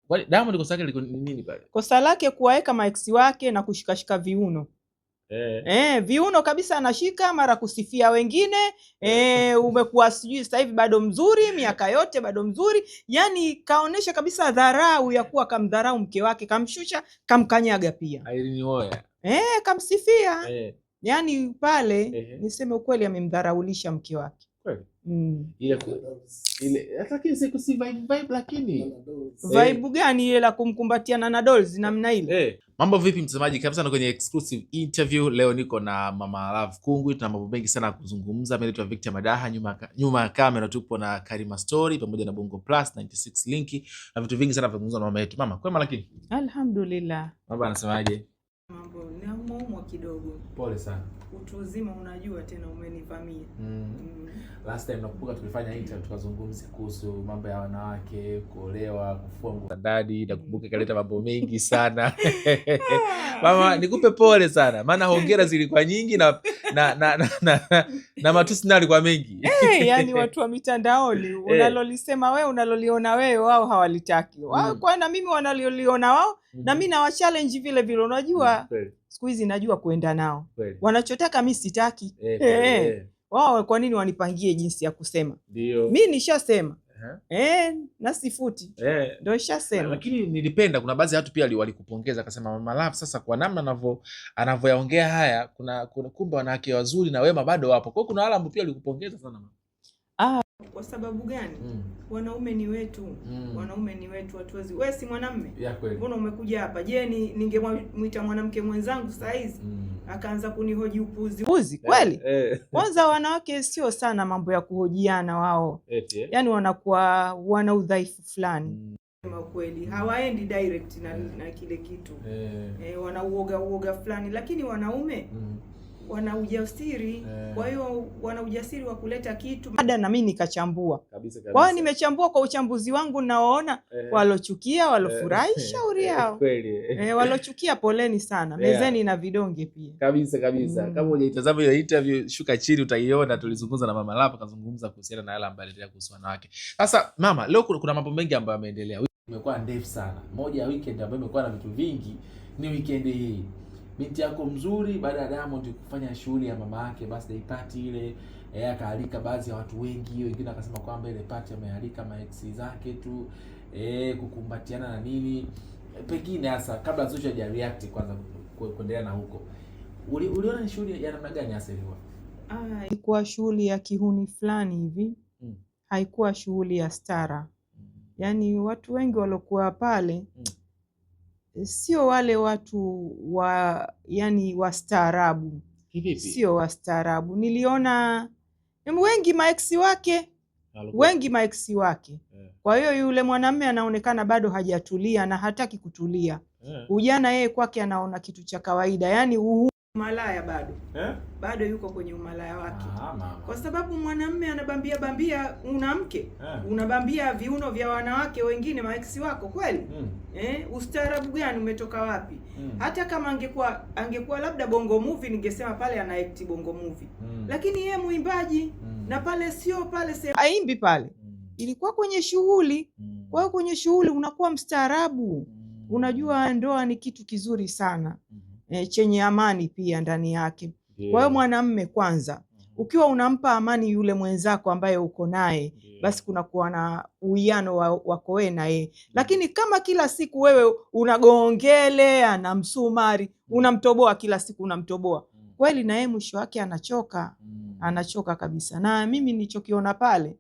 Kwani Diamond kosa lake liko nini pale? Kosa lake kuwaeka maex wake na kushikashika viuno. Viuno kabisa anashika, mara kusifia wengine. Umekuwa sijui sasa hivi bado mzuri, miaka yote bado mzuri. Yani kaonesha kabisa dharau ya kuwa kamdharau mke wake, kamshusha, kamkanyaga pia. Irene Uwoya. Kamsifia. Yani pale niseme ukweli amemdharaulisha mke wake. Kweli. Ile lakini si vibe lakini. Vibe gani ile la kumkumbatiana na dolls namna ile? Mambo vipi mtazamaji, kabisa na kwenye exclusive interview. Leo niko na Mama Love Kungwi, tuna mambo mengi sana kuzungumza. Mimi naitwa Victor Madaha, nyuma ya kamera tupo na Karima Story pamoja na Bongo Plus 96 Linki na vitu vingi sana vya kuzungumza na mama yetu. Mama, kwema lakini? Alhamdulillah. Baba anasemaje? Mambo naumwa kidogo. Pole sana. Utu uzima unajua tena umenivamia. Last time nakumbuka tulifanya interview tukazungumzia kuhusu mambo ya wanawake, kuolewa, kufua nguo dadi, nakumbuka kaleta mambo mengi sana. Mama, nikupe pole sana. Maana hongera zilikuwa nyingi na matusi ndio alikuwa mengi. Yani watu wa mitandaoni unalolisema wewe, unaloliona wewe, wao hawalitaki. Kwa na mimi wanaliona wao na mimi na wa challenge vile vile, unajua siku hizi najua kuenda nao. Wanachotaka mimi sitaki. Wao kwa nini wanipangie jinsi ya kusema? Mimi nishasema. Na sifuti. Ndio nishasema. Lakini nilipenda kuna baadhi ya watu pia walikupongeza, akasema Mama Love sasa kwa namna anavyoyaongea haya, kuna kumbe wanawake wazuri na wema bado wapo. Kwa hiyo kuna wale ambao pia walikupongeza sana mama. Kwa sababu gani? Wanaume ni wetu. Wanaume ni wetu, hatuwezi. Wewe si mwanamume? Mbona umekuja hapa? Je, ningemwita mwanamke mwenzangu saa hizi akaanza kunihoji upuzi kweli? Kwanza wanawake sio sana mambo ya kuhojiana wao. Yaani wanakuwa wana udhaifu fulani. Sema kweli, hawaendi direct na kile kitu. Wana uoga fulani, lakini wanaume wana ujasiri. Kwa hiyo wana ujasiri wa kuleta kitu. Baada na mimi nikachambua. Kabisa. Kwa hiyo nimechambua kwa uchambuzi wangu, naona walochukia, walofurahi shauri yao. Walochukia poleni sana. Mezeni na vidonge pia. Kabisa. Kama hujaitazama ile interview, shuka chini utaiona. Tulizungumza na Mama Love, kazungumza kuhusiana na yale ambayo anaendelea kuhusu wanawake. Sasa mama, leo kuna mambo mengi ambayo yameendelea. Imekuwa ndefu sana. Moja ya weekend ambayo imekuwa na vitu vingi ni weekend hii. Binti yako mzuri baada ya Diamond kufanya shughuli ya mama yake birthday party ile, akaalika baadhi ya watu wengi, wengine akasema kwamba ile party amealika maex zake tu, kukumbatiana na nini. Pengine hasa kabla social media react kwanza kuendelea na huko. Uliona ni shughuli ya namna gani hasa ilikuwa? Ilikuwa shughuli ya kihuni fulani hivi. Haikuwa shughuli ya stara. Yaani watu wengi waliokuwa pale sio wale watu yani wastaarabu. Sio wastaarabu. Niliona wengi maex wake. Kwa hiyo yule mwanamume anaonekana bado hajatulia na hataki kutulia. Ujana yeye kwake anaona kitu cha kawaida. Yani umalaya bado. Bado yuko kwenye umalaya wake. Kwa sababu mwanamume anabambia unamke. Unabambia viuno vya wanawake wengine maex wako kweli? Ustaarabu gani umetoka wapi? Hata kama angekuwa labda Bongo Movie ningesema pale ana act Bongo Movie. Lakini yeye muimbaji na pale sio pale aimbi pale. Ilikuwa kwenye shughuli. Kwa hiyo kwenye shughuli unakuwa mstaarabu. Unajua ndoa ni kitu kizuri sana. Chenye amani pia ndani yake. Kwa hiyo mwanamume kwanza, ukiwa unampa amani yule mwenzako ambaye uko naye, basi kunakuwa na uwiano wako wewe na yeye. Lakini kama kila siku wewe unagongelea na msumari, unamtoboa kila siku unamtoboa, kweli na yeye mwisho wake anachoka. Anachoka kabisa. Na mimi nilichokiona pale,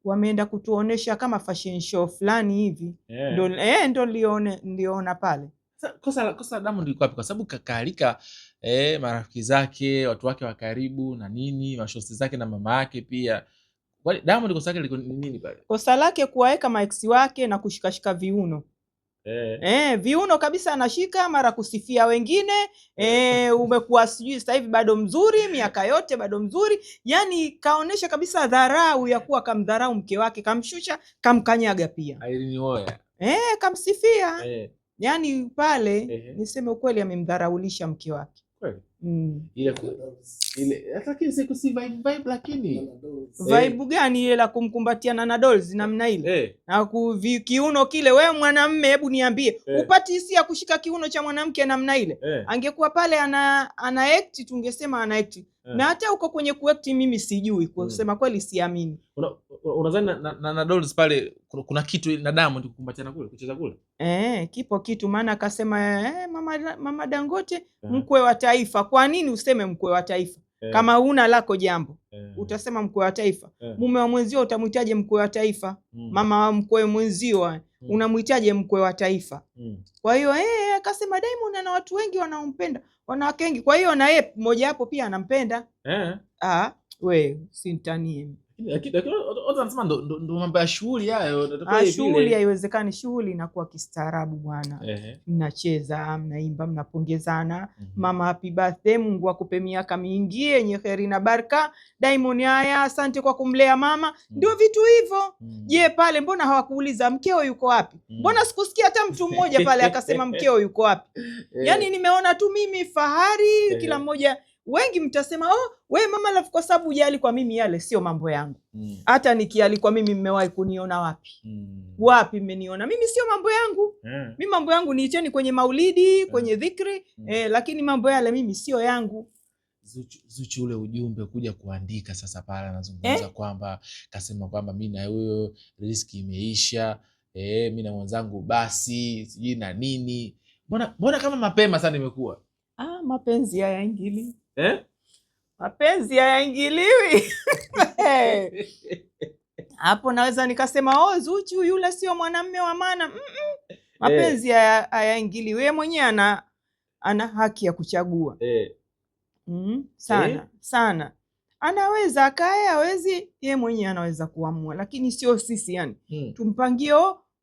wameenda kutuonesha kama fashion show fulani hivi. Ndio niliona pale. Kosa Diamond liko wapi? Kwa sababu kakaalika marafiki zake, watu wake wa karibu na nini, mashosti zake na mama yake pia. Kwani Diamond kosa lake liko nini pale? Kosa lake kuwaeka maex wake na kushikashika viuno. Viuno kabisa anashika, mara kusifia wengine. Umekuwa sijui sasa hivi bado mzuri, miaka yote bado mzuri. Yani kaonesha kabisa dharau ya kuwa kamdharau mke wake, kamshusha, kamkanyaga pia. Irene Uwoya. Kamsifia. Yani pale niseme ukweli amemdharaulisha mke wake. Kweli. Ile lakini si vibe lakini vibe gani ile la kumkumbatiana na dolls namna ile na kiuno kile? Wewe mwanamume, hebu niambie, upati hisia kushika kiuno cha mwanamke namna ile? Angekuwa pale ana act, tungesema ana act. Na hata uko kwenye kuact mimi sijui, kusema kweli siamini. Unadhani na dolls pale kuna kitu na Diamond kukumbatiana kule, kucheza kule? Kipo kitu, maana akasema mama Dangote mkwe wa taifa. Kwa nini useme mkwe wa taifa? Kama huna lako jambo utasema mkwe wa taifa. Mume wa mwenzio utamwitaje mkwe wa taifa? Mama wa mkwe mwenzio unamwitaje mkwe wa taifa? Kwa hiyo akasema Diamond ana watu wengi wanaompenda, wanawake wengi, kwa hiyo na yeye mmoja hapo pia anampenda. We sintanie. Lakini wanasema ndo mambo ya shughuli hayo. Shughuli haiwezekani, shughuli inakuwa kistaarabu bwana. Mnacheza, mnaimba, mnapongezana. Mama happy birthday, Mungu akupe miaka mingi yenye kheri na baraka. Diamond haya, asante kwa kumlea mama. Ndio vitu hivyo. Je, pale mbona hawakuuliza mkeo yuko wapi? Mbona sikusikia hata mtu mmoja pale akasema mkeo yuko wapi? Yaani nimeona tu mimi fahari, kila mmoja. Wengi mtasema we mama lafu, kwa sababu ujali kwa mimi, yale sio mambo yangu. Hata nikialikwa mimi, mmewahi kuniona wapi? Wapi mmeniona? Mimi sio mambo yangu. Mimi mambo yangu niicheni kwenye maulidi, kwenye dhikri, lakini mambo yale mimi sio yangu. Zuchu ule ujumbe kuja kuandika sasa pale anazungumza kwamba kasema kwamba mimi na huyo riski imeisha, mimi na mwenzangu basi sijui na nini. Mbona kama mapema sana imekuwa? Mapenzi hayaingiliwi. Mapenzi hayaingiliwi. Hapo naweza nikasema Zuchu yule sio mwanamume wa maana. Mapenzi hayaingiliwi. Yeye mwenyewe ana haki ya kuchagua. Sana. Anaweza akae, hawezi, yeye mwenyewe anaweza kuamua, lakini sio sisi yani. Tumpangie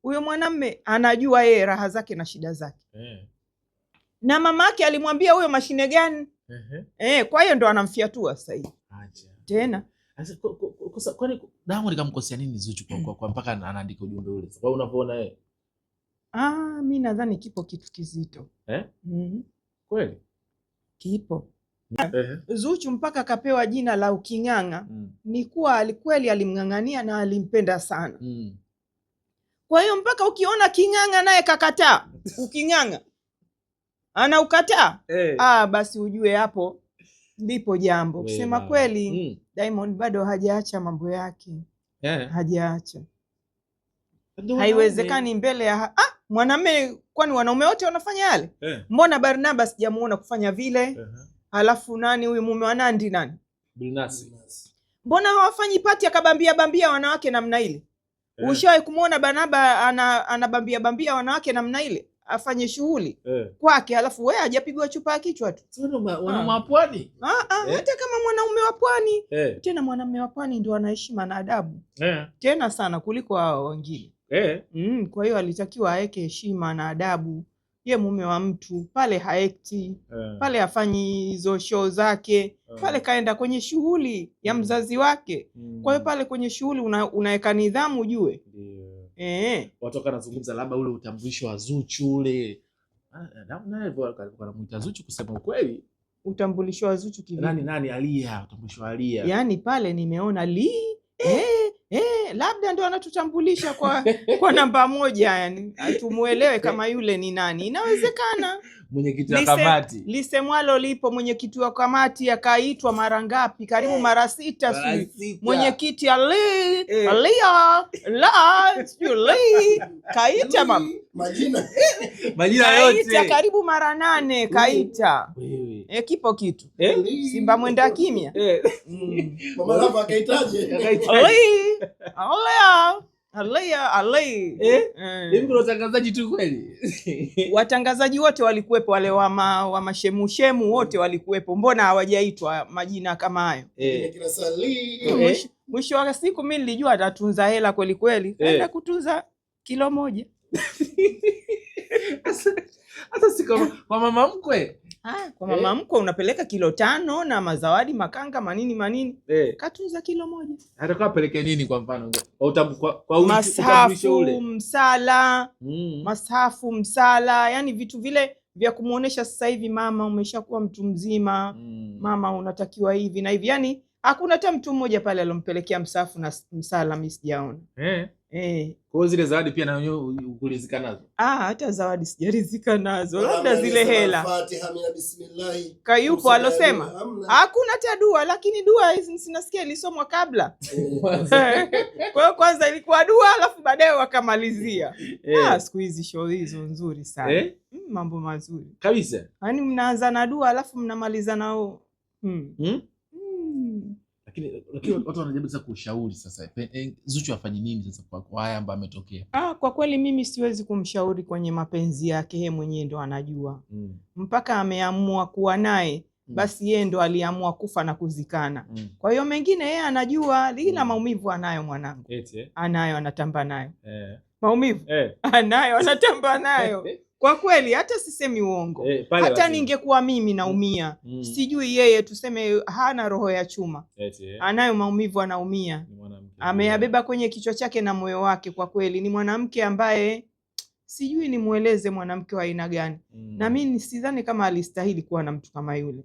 huyo mwanamume anajua yeye raha zake na shida zake. Na mamake alimwambia huyo mashine gani? Kwa hiyo ndo anamfiatua sasa hivi. Tena. Kwani Diamond kamkosea nini Zuchu kwa mpaka anaandika ujumbe ule? Kwa unavyoona mimi nadhani kipo kitu kizito. Kweli? Kipo. Zuchu mpaka kapewa jina la Uking'ang'a, ni kuwa alikweli alimng'ang'ania na alimpenda sana. Kwa hiyo mpaka ukiona King'ang'a naye kakataa, Uking'ang'a anaukataa, basi ujue hapo ndipo jambo. Kusema kweli, Diamond bado hajaacha mambo yake. Hajaacha. Haiwezekani mbele ya mwanamume, kwani wanaume wote wanafanya yale? Mbona Barnaba sijamuona kufanya vile? Halafu nani huyu mume wa Nandi nani? Bilnasi. Mbona hawafanyi pati akabambia wanawake namna ile? Ushawahi kumuona Barnaba anabambia wanawake namna ile? Afanye shughuli kwake, halafu wewe hajapigwa chupa ya kichwa tu. Wanaume wa pwani? Hata kama mwanaume wa pwani. Tena mwanamume wa pwani ndio ana heshima na adabu. Tena sana kuliko hao wengine. Kwa hiyo alitakiwa aweke heshima na adabu. Ye mume wa mtu pale haekti, pale hafanyi hizo show zake, pale kaenda kwenye shughuli ya mzazi wake. Kwa hiyo pale kwenye shughuli unaweka nidhamu ujue. Watu wanazungumza labda ule utambulisho wa Zuchu ule. Naye wanamuita Zuchu kusema ukweli. Utambulisho wa Zuchu kivipi? Nani Alia, utambulisho wa Alia. Yaani pale nimeona labda ndio anatutambulisha kwa namba moja, yani tumuelewe kama yule ni nani. Inawezekana. Mwenyekiti wa kamati. Lisemwalo lipo, mwenyekiti wa kamati akaitwa mara ngapi? Karibu mara 6 sio. Mwenyekiti Alia kaita majina yote. Kaita karibu mara 8 kaita. Kipo kitu. Simba mwenda kimya. Mama Lava akaitaje? Hivi kuna watangazaji tu kweli? Watangazaji wote walikuwepo, wale wa mashemushemu wote walikuwepo. Mbona hawajaitwa majina kama hayo? Mwisho wa siku mimi nilijua atatunza hela kweli kweli. Kaenda kutunza kilo 1. Hata si kwa mama mkwe. Kwa mama mkwe unapeleka kilo 5 na mazawadi makanga manini. Katunza kilo 1. Atakuwa peleke nini kwa mfano? Masafu, msala, masafu, msala, yani vitu vile vya kumuonesha sasa hivi mama umeshakuwa mtu mzima, mama unatakiwa hivi na hivi. Yani hakuna hata mtu mmoja pale alompelekea msafu na msala, mimi sijaona. Kwa zile zawadi pia na wewe ukulizika nazo? Hata zawadi sijarizika nazo, labda zile hela. Fatiha mina bismillah. Kayupo alosema hakuna hata dua, lakini dua hizi sinasikia ilisomwa kabla. Kwa hiyo kwanza ilikuwa dua alafu baadaye wakamalizia. Siku hizi show hizo nzuri sana. Mambo mazuri kabisa. Yaani mnaanza na dua alafu mnamaliza nao. Lakini watu wanajaribu sasa kushauri sasa Zuchu afanye nini sasa kwa haya ambayo ametokea? Kwa kweli mimi siwezi kumshauri kwenye mapenzi yake, yeye mwenyewe ndo anajua. Mpaka ameamua kuwa naye, basi yeye ndo aliamua kufa na kuzikana. Kwa hiyo mengine yeye anajua, ila maumivu anayo mwanangu. Anayo, anatamba nayo. Maumivu anayo, anatamba nayo. Kwa kweli hata sisemi uongo. Hata ningekuwa mimi naumia. Sijui yeye, tuseme hana roho ya chuma. Anayo maumivu, anaumia. Ameyabeba kwenye kichwa chake na moyo wake. Kwa kweli ni mwanamke ambaye sijui nimueleze mwanamke wa aina gani. Na mimi sidhani kama alistahili kuwa na mtu kama yule.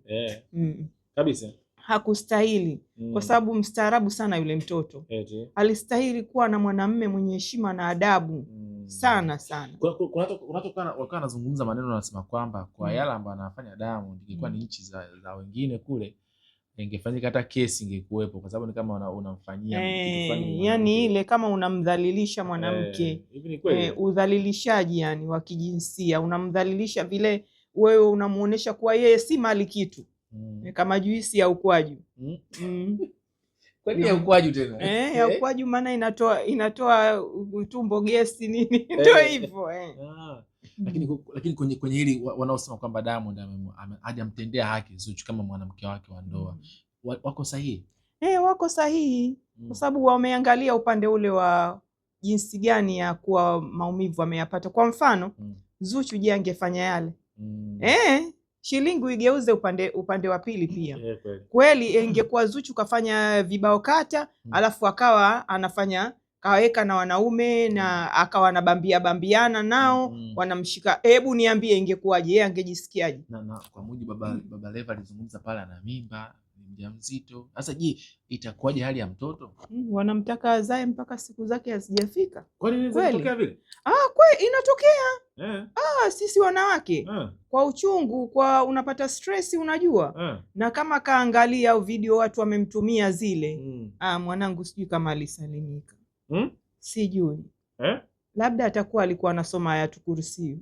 Kabisa. Hakustahili. Kwa sababu mstaarabu sana yule mtoto. Alistahili kuwa na mwanamume mwenye heshima na adabu. Sana sana. Unatoka wakawa nazungumza maneno wanasema kwamba kwa yale ambayo anafanya Diamond ingekuwa ni nchi za wengine kule ingefanyika hata kesi ingekuwepo, kwa sababu ni kama unamfanyia kitu fulani. Yani ile kama unamdhalilisha mwanamke. Hivi ni kweli? Udhalilishaji yani wa kijinsia, unamdhalilisha vile wewe unamuonesha kuwa yeye si mali kitu. Kama juisi ya ukwaju. Kwani ya ukwaju tena? Ya ukwaju maana inatoa tumbo gesi nini? Ndio hivyo Lakini kwenye hili wanaosema kwamba Diamond hajamtendea haki Zuchu kama mwanamke wake wa ndoa. Wako sahihi? Wako sahihi. Kwa sababu wameangalia upande ule wa jinsi gani ya kuwa maumivu ameyapata. Kwa mfano, Zuchu je angefanya yale? Shilingi igeuze upande wa pili pia. Kweli ingekuwa Zuchu kafanya vibao kata, alafu akawa anafanya kaweka na wanaume na akawa anabambiana nao, wanamshika. Hebu niambie ingekuwaje? Yeye angejisikiaje? Na kwa mujibu Baba Levo alizungumza pale, ana mimba, ni mjamzito. Sasa je, itakuwaje hali ya mtoto? Wanamtaka azae mpaka siku zake hazijafika. Kwani inatokea vile? Kweli inatokea. Sisi wanawake kwa uchungu, kwa unapata stress unajua. Na kama kaangalia au video watu wamemtumia zile, mwanangu sijui kama alisalimika. Sijui. Labda atakuwa alikuwa anasoma Ayatul Kursi.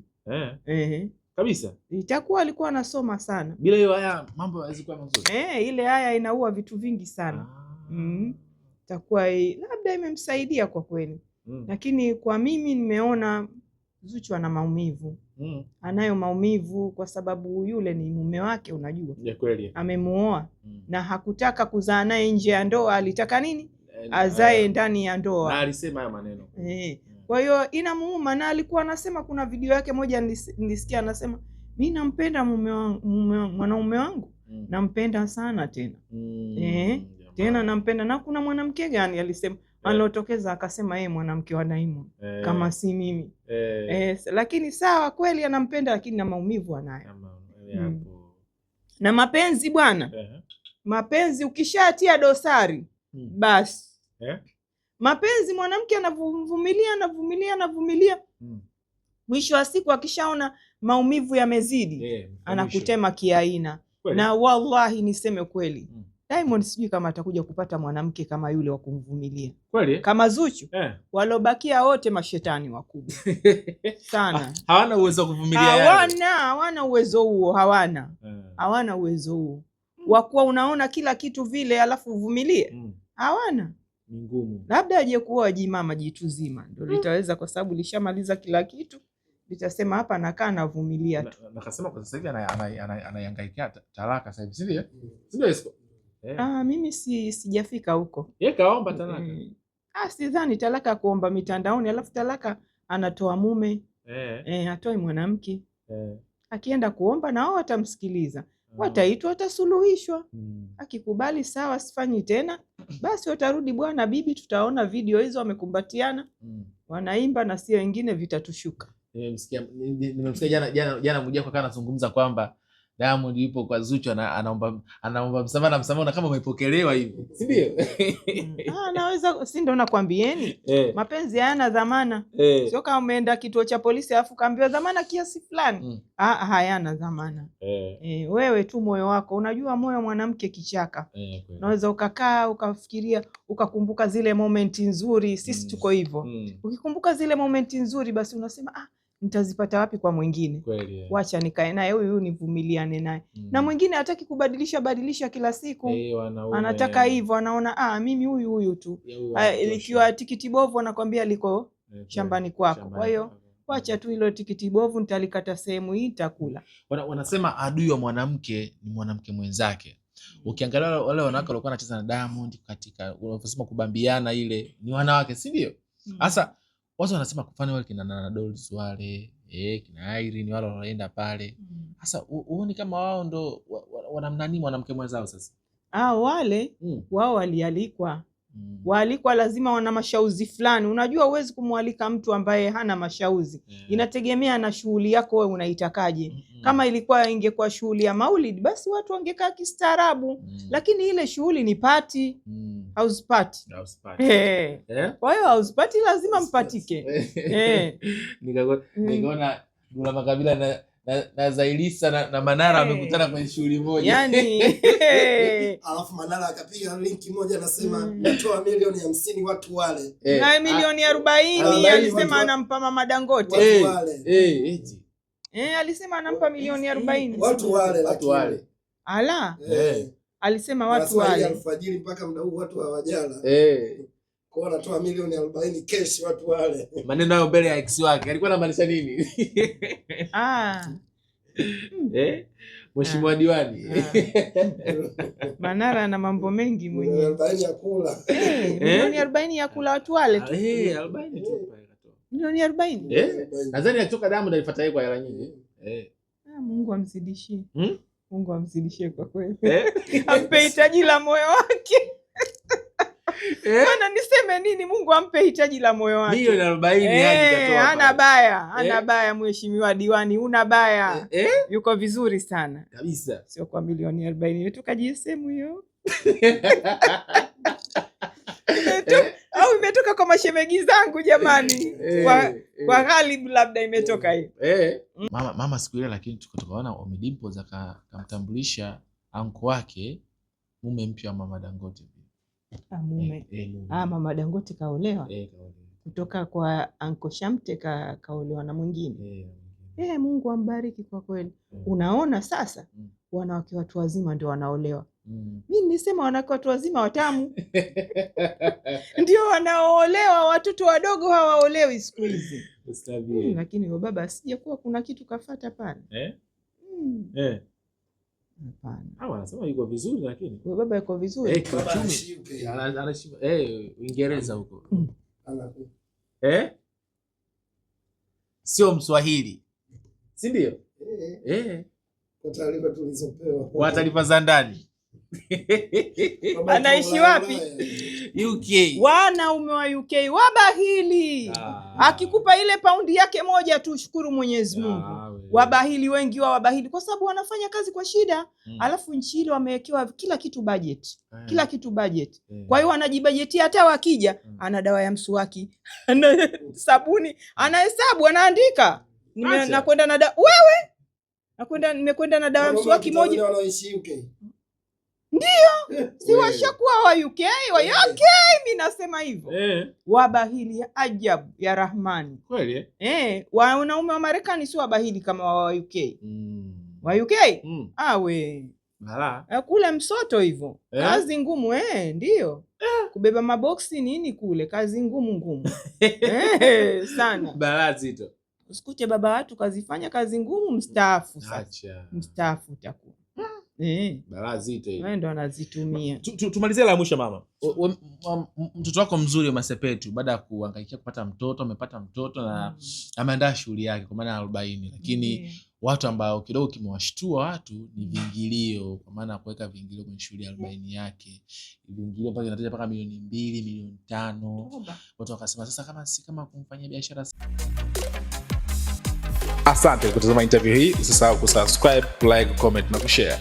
Kabisa. Itakuwa alikuwa anasoma sana. Bila hiyo haya mambo hayawezi kuwa mazuri. Ile haya inaua vitu vingi sana. Itakuwa labda imemsaidia kwa kweli. Lakini kwa mimi nimeona Zuchu ana maumivu. Anayo maumivu kwa sababu yule ni mume wake, unajua. Ya kweli. Amemuoa na hakutaka kuzaa naye nje ya ndoa, alitaka nini? Azae ndani ya ndoa. Na alisema hayo maneno. Kwa hiyo inamuuma, na alikuwa anasema, kuna video yake moja nilisikia anasema, mimi nampenda mwanaume wangu. Nampenda sana tena. Tena nampenda. Na kuna mwanamke gani alisema alotokeza akasema yeye mwanamke wa Diamond kama si mimi. Lakini sawa kweli anampenda, lakini na maumivu anayo. Na mapenzi bwana. Mapenzi ukishatia dosari basi. Mapenzi mwanamke anavumilia. Mwisho wa siku akishaona maumivu yamezidi, anakutema kiaina. Na wallahi niseme kweli, Diamond sijui kama atakuja kupata mwanamke kama yule wa kumvumilia. Kweli? Kama Zuchu. Walobakia wote mashetani wakubwa. Sana. Hawana uwezo wa kuvumilia. Hawana uwezo huo, hawana uwezo huo. Wakuwa unaona kila kitu vile alafu uvumilie. Hawana. Ni ngumu. Labda aje kuoa jimama jitu zima ndio litaweza, kwa sababu lishamaliza kila kitu. Litasema hapa nakaa navumilia tu. Nakasema kwa sasa hivi anayangaikia talaka sasa hivi, sivyo? Sivyo? Mimi sijafika huko. Yeye kaomba talaka. Sidhani talaka kuomba mitandaoni, alafu talaka anatoa mume. Atoi mwanamke. Akienda kuomba na wao watamsikiliza. Wataitwa, watasuluhishwa. Akikubali sawa, sifanyi tena, basi watarudi bwana bibi, tutaona video hizo wamekumbatiana. Wanaimba na sio wengine vitatushuka. Nimemsikia jana Mwijaku akawa anazungumza kwamba Diamond yupo kwa Zuchu anaomba msamaha na msamaha kama umepokelewa hivi. Si ndio? Naweza, si ndio nakwambieni. Mapenzi hayana dhamana. Sio kama umeenda kituo cha polisi alafu kaambiwa dhamana kiasi fulani. Hayana dhamana. Wewe tu moyo wako. Unajua moyo mwanamke kichaka. Unaweza ukakaa ukafikiria ukakumbuka zile momenti nzuri. Sisi tuko hivyo. Ukikumbuka zile momenti nzuri basi unasema nitazipata wapi kwa mwingine? Wacha nikae naye huyu nivumiliane naye. Na mwingine hataki badilisha kila siku. Anataka hivyo, anaona mimi huyu tu. Ikiwa tikiti bovu anakwambia liko shambani kwako. Kwa hiyo wacha tu hilo tikiti bovu nitalikata sehemu hii nitakula. Wanasema adui wa mwanamke ni mwanamke mwenzake. Ukiangalia wale wanawake walikuwa wanacheza na Diamond katika wanasema kubambiana ile ni wanawake, si ndio? Sasa watu wanasema kufanya wale kina Nana Dolls wale, kina Irene wale wanaenda pale. Sasa uone kama wao ndo wanamnani mwanamke mwenzao sasa. Wale wao walialikwa. Waalikwa lazima wana mashauzi fulani. Unajua huwezi kumwalika mtu ambaye hana mashauzi. Inategemea na shughuli yako wewe unaitakaje. Kama ingekuwa shughuli ya Maulid basi watu wangekaa kistaarabu. Lakini ile shughuli ni party. House party. Kwa hiyo house party lazima mpatike. Nikaona Dula Makabila na Zailisa na Manara wamekutana kwenye shughuli moja. Yaani alafu Manara akapiga linki moja anasema natoa milioni 50 watu wale. Na milioni 40 alisema anampa Mama Dangote. Alisema anampa milioni 40. Watu wale. Ala. Alisema watu wale. Alfajiri mpaka muda huu watu hawajala. Kwa anatoa milioni 40 cash watu wale. Maneno hayo mbele ya ex wake. Alikuwa anamaanisha nini? Mheshimiwa Diwani. Manara na mambo mengi mwenyewe. 40 ya kula. Milioni 40 ya kula watu wale tu. 40 tu. Milioni 40. Nadhani atoka Diamond alifuata yeye kwa hela nyingi. Mungu amzidishie. Mungu amzidishie kwa kweli. Ampe hitaji la moyo wake. Bwana niseme nini? Mungu ampe hitaji la moyo wake. Milioni 40 hadi katoa. Hana baya Mheshimiwa Diwani, una baya. Yuko vizuri sana. Kabisa. Sio kwa milioni 40 tu kajisemu hiyo. Au imetoka kwa mashemegi zangu jamani. Kwa Ghalib labda imetoka hiyo. Mama siku ile lakini tukaona Omidimpo akamtambulisha anko wake mume mpya wa Mama Dangote. Mama Dangote kaolewa. Kutoka kwa Anko Shamte kaolewa na mwingine. Mungu ambariki kwa kweli. Unaona sasa wanawake watu wazima ndio wanaolewa. Mimi nilisema wanawake watu wazima watamu. Ndio wanaoolewa, watoto wadogo hawaolewi siku hizi. Lakini baba asije kuwa kuna kitu kafuata pale. Hapana. Wanasema yuko vizuri lakini. Baba yuko vizuri. Anaishi Uingereza huko. Sio Mswahili. Si ndio? Kwa taarifa tulizopewa. Kwa taarifa za ndani. Anaishi wapi? UK. Wanaume wa UK wabahili. Akikupa ile paundi yake moja tu shukuru Mwenyezi Mungu. Wabahili wengi wabahili kwa sababu wanafanya kazi kwa shida. Alafu nchi ile wamewekewa kila kitu budget. Kila kitu budget. Kwa hiyo wanajibajetia hata wakija ana dawa ya mswaki, ana sabuni, anahesabu, anaandika. Nakwenda na wewe? Nimekwenda na dawa ya mswaki moja. Ndio, si washakuwa wa UK, mimi nasema hivyo. Wabahili ajabu ya Rahmani. Kweli? Wanaume wa Marekani si wabahili kama wa UK. Wa UK? Kule msoto hivyo. Kazi ngumu ndio. Kubeba maboksi nini kule, kazi ngumu. Sana. Barazito. Usikute baba watu kazifanya kazi ngumu mstaafu sasa. Mstaafu utakuwa. Barazito hiyo. Ndo anazitumia. Tumalizie la mwisho mama. Mtoto wako mzuri Masepetu baada ya kuhangaikia kupata mtoto, amepata mtoto na ameandaa shughuli yake kwa maana 40 lakini watu ambao kidogo kimewashtua watu ni vingilio kwa maana ya kuweka vingilio kwenye shughuli ya 40 yake. Vingilio mpaka inataja mpaka milioni 2, milioni 5. Watu wakasema sasa kama kumfanyia biashara Asante kutazama interview hii. Usisahau kusubscribe, like, comment na kushare.